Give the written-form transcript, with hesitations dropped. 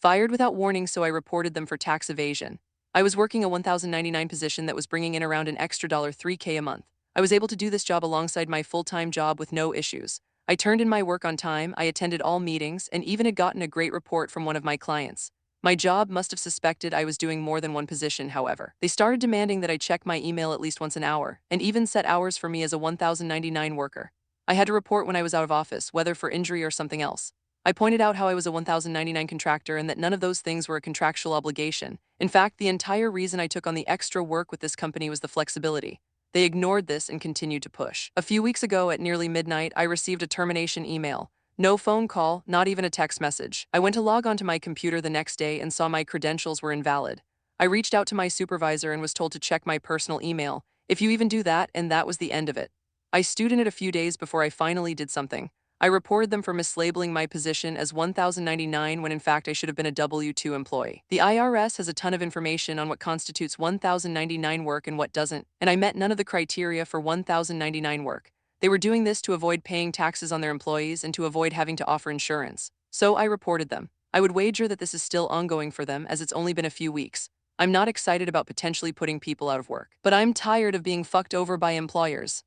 Fired without warning, so I reported them for tax evasion. I was working a 1,099 position that was bringing in around an extra $3K a month. I was able to do this job alongside my full-time job with no issues. I turned in my work on time, I attended all meetings, and even had gotten a great report from one of my clients. My job must have suspected I was doing more than one position, however. They started demanding that I check my email at least once an hour, and even set hours for me as a 1,099 worker. I had to report when I was out of office, whether for injury or something else. I pointed out how I was a 1,099 contractor and that none of those things were a contractual obligation. In fact, the entire reason I took on the extra work with this company was the flexibility. They ignored this and continued to push. A few weeks ago, at nearly midnight, I received a termination email. No phone call, not even a text message. I went to log onto my computer the next day and saw my credentials were invalid. I reached out to my supervisor and was told to check my personal email. If you even do that, and that was the end of it. I stewed in it a few days before I finally did something. I reported them for mislabeling my position as 1,099 when in fact I should have been a W-2 employee. The IRS has a ton of information on what constitutes 1,099 work and what doesn't, and I met none of the criteria for 1,099 work. They were doing this to avoid paying taxes on their employees and to avoid having to offer insurance. So I reported them. I would wager that this is still ongoing for them as it's only been a few weeks. I'm not excited about potentially putting people out of work, but I'm tired of being fucked over by employers.